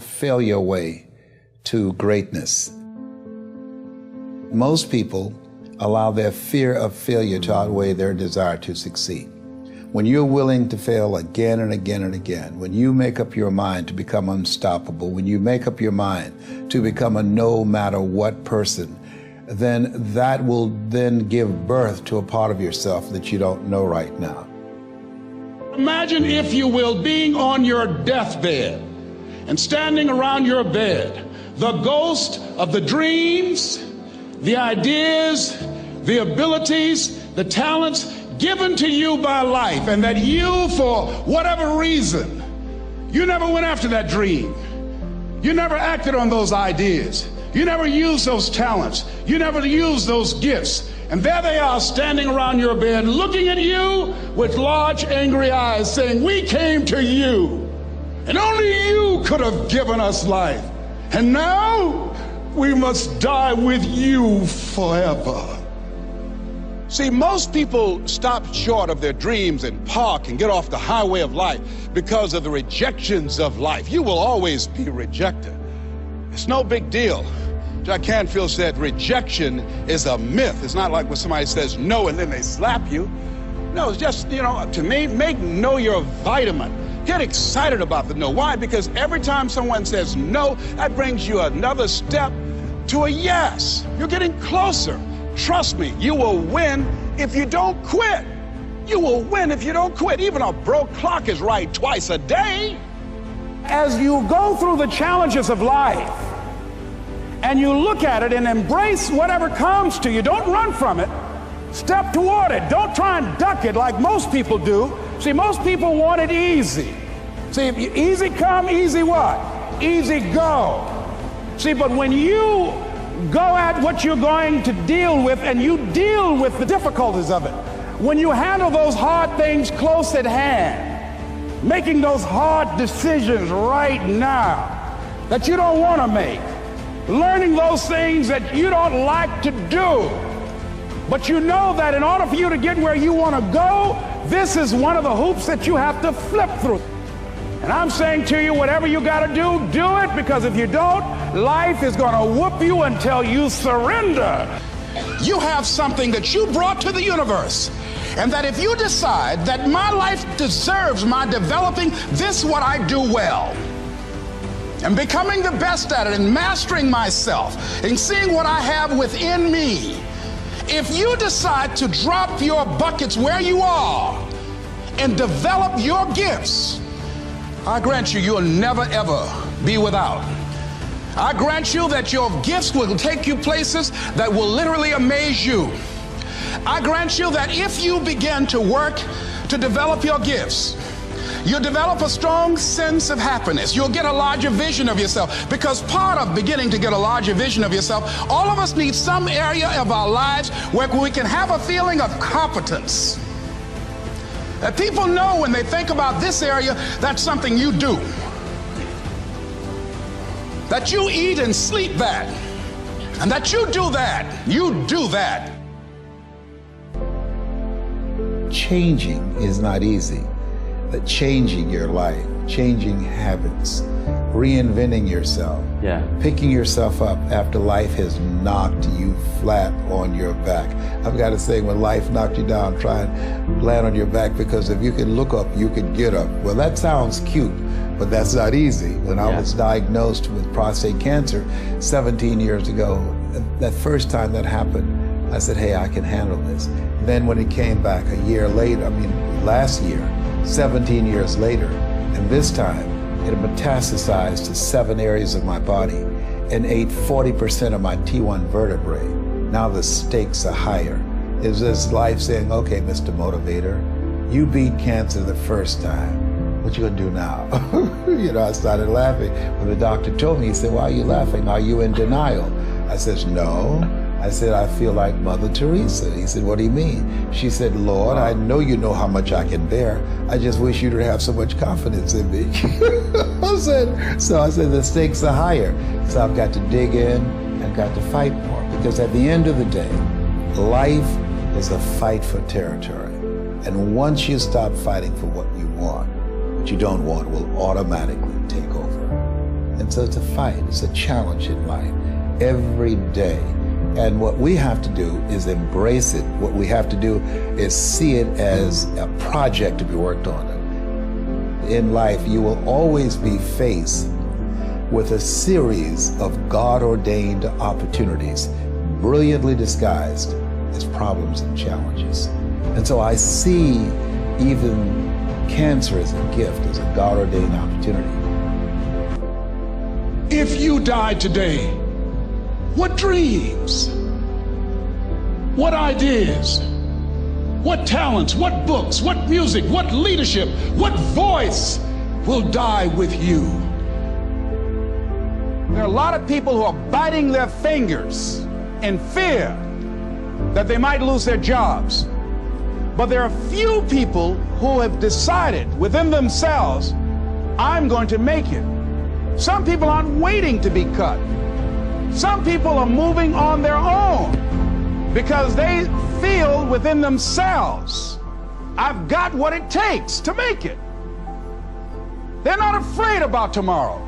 fail your way to greatness. Most people allow their fear of failure to outweigh their desire to succeed. When you're willing to fail again and again and again, when you make up your mind to become unstoppable, when you make up your mind to become a no matter what person, then that will then give birth to a part of yourself that you don't know right now. Imagine, if you will, being on your deathbed and standing around your bed, the ghost of the dreams, the ideas, the abilities, the talents given to you by life, and that you, for whatever reason, you never went after that dream. You never acted on those ideas. You never used those talents. You never used those gifts. And there they are standing around your bed looking at you with large angry eyes saying, "We came to you, and only you could have given us life. And now we must die with you forever." See, most people stop short of their dreams and park and get off the highway of life because of the rejections of life. You will always be rejected. It's no big deal. Jack Canfield said rejection is a myth. It's not like when somebody says no and then they slap you. No, it's just, to me, make no your vitamin. Get excited about the no. Why? Because every time someone says no, that brings you another step to a yes. You're getting closer. Trust me, you will win if you don't quit. You will win if you don't quit. Even a broke clock is right twice a day. As you go through the challenges of life and you look at it and embrace whatever comes to you, don't run from it. Step toward it. Don't try and duck it like most people do. See, most people want it easy. See, if you, easy come, easy what? Easy go. See, but when you go at what you're going to deal with and you deal with the difficulties of it, when you handle those hard things close at hand, making those hard decisions right now that you don't want to make, learning those things that you don't like to do, but you know that in order for you to get where you want to go, this is one of the hoops that you have to flip through. And I'm saying to you, whatever you got to do it, because if you don't, life is going to whoop you until you surrender. You have something that you brought to the universe, and that if you decide that my life deserves my developing this what I do well, and becoming the best at it, and mastering myself, and seeing what I have within me, if you decide to drop your buckets where you are and develop your gifts, I grant you, you'll never ever be without. I grant you that your gifts will take you places that will literally amaze you. I grant you that if you begin to work to develop your gifts, you'll develop a strong sense of happiness. You'll get a larger vision of yourself, because part of beginning to get a larger vision of yourself, all of us need some area of our lives where we can have a feeling of competence. That people know when they think about this area, that's something you do. That you eat and sleep that. And that you do that. You do that. Changing is not easy. That changing your life, changing habits, reinventing yourself, picking yourself up after life has knocked you flat on your back. I've got to say, when life knocked you down, try and land on your back, because if you can look up, you can get up. Well, that sounds cute, but that's not easy. When I was diagnosed with prostate cancer 17 years ago, that first time that happened, I said, hey, I can handle this. Then when it came back a year later, last year, 17 years later, and this time it metastasized to 7 areas of my body and ate 40% of my T1 vertebrae. Now the stakes are higher. Is this life saying, okay, Mr. Motivator, you beat cancer the first time. What you gonna do now? I started laughing. When the doctor told me, he said, why are you laughing? Are you in denial? I said, no. I said, I feel like Mother Teresa. He said, what do you mean? She said, Lord, I know you know how much I can bear. I just wish you to have so much confidence in me. I said, the stakes are higher. So I've got to dig in and got to fight more. Because at the end of the day, life is a fight for territory. And once you stop fighting for what you want, what you don't want will automatically take over. And so it's a fight, it's a challenge in life every day. And what we have to do is embrace it. What we have to do is see it as a project to be worked on. In life, you will always be faced with a series of God-ordained opportunities, brilliantly disguised as problems and challenges. And so I see even cancer as a gift, as a God-ordained opportunity. If you died today, what dreams, what ideas, what talents, what books, what music, what leadership, what voice will die with you? There are a lot of people who are biting their fingers in fear that they might lose their jobs. But there are few people who have decided within themselves, I'm going to make it. Some people aren't waiting to be cut. Some people are moving on their own because they feel within themselves, I've got what it takes to make it. They're not afraid about tomorrow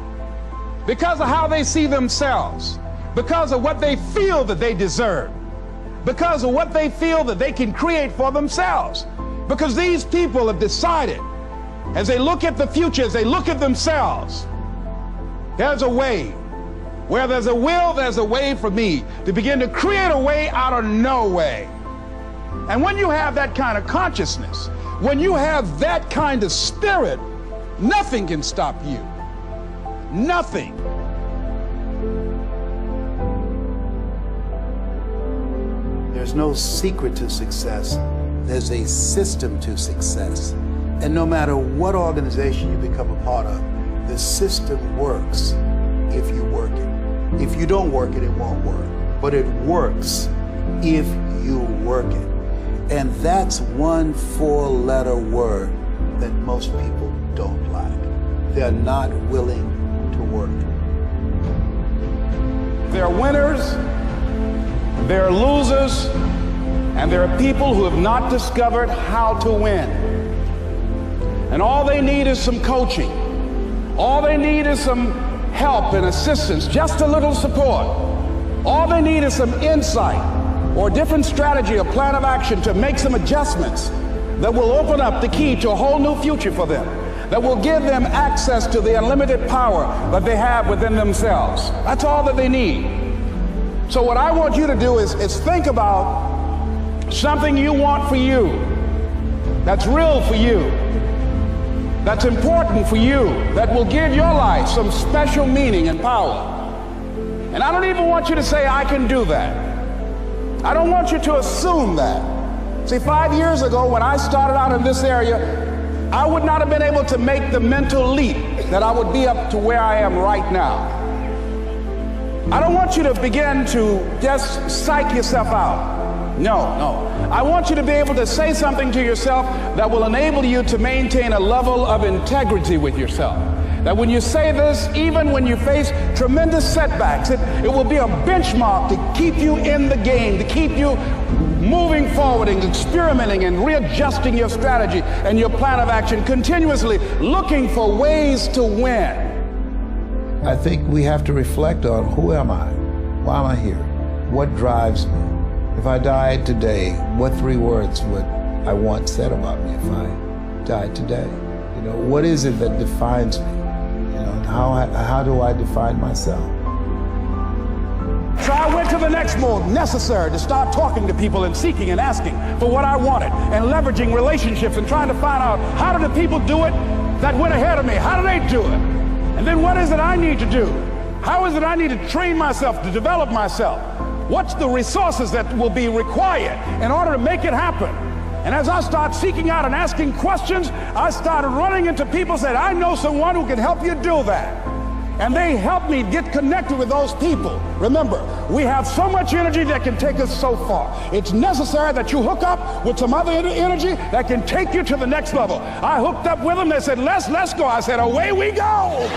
because of how they see themselves, because of what they feel that they deserve, because of what they feel that they can create for themselves. Because these people have decided, as they look at the future, as they look at themselves, there's a way. Where there's a will, there's a way for me to begin to create a way out of no way. And when you have that kind of consciousness, when you have that kind of spirit, nothing can stop you. Nothing. There's no secret to success. There's a system to success. And no matter what organization you become a part of, the system works if you work it. If you don't work it, it won't work. But it works if you work it. And that's one four-letter word that most people don't like. They're not willing to work. There are winners, there are losers, and there are people who have not discovered how to win. And all they need is some coaching. All they need is some help and assistance, just a little support. All they need is some insight or a different strategy, a plan of action to make some adjustments that will open up the key to a whole new future for them, that will give them access to the unlimited power that they have within themselves. That's all that they need. So what I want you to do is think about something you want for you, that's real for you, that's important for you, that will give your life some special meaning and power. And I don't even want you to say, I can do that. I don't want you to assume that. See, 5 years ago when I started out in this area, I would not have been able to make the mental leap that I would be up to where I am right now. I don't want you to begin to just psych yourself out. No. I want you to be able to say something to yourself that will enable you to maintain a level of integrity with yourself. That when you say this, even when you face tremendous setbacks, it will be a benchmark to keep you in the game, to keep you moving forward and experimenting and readjusting your strategy and your plan of action, continuously looking for ways to win. I think we have to reflect on, who am I? Why am I here? What drives me? If I died today, what 3 words would I want said about me if I died today? You know, what is it that defines me? You know, how do I define myself? So I went to the next mode necessary to start talking to people and seeking and asking for what I wanted and leveraging relationships and trying to find out, how do the people do it that went ahead of me? How do they do it? And then what is it I need to do? How is it I need to train myself, to develop myself? What's the resources that will be required in order to make it happen? And as I start seeking out and asking questions, I started running into people who said, I know someone who can help you do that. And they helped me get connected with those people. Remember, we have so much energy that can take us so far. It's necessary that you hook up with some other energy that can take you to the next level. I hooked up with them. They said, let's go. I said, away we go.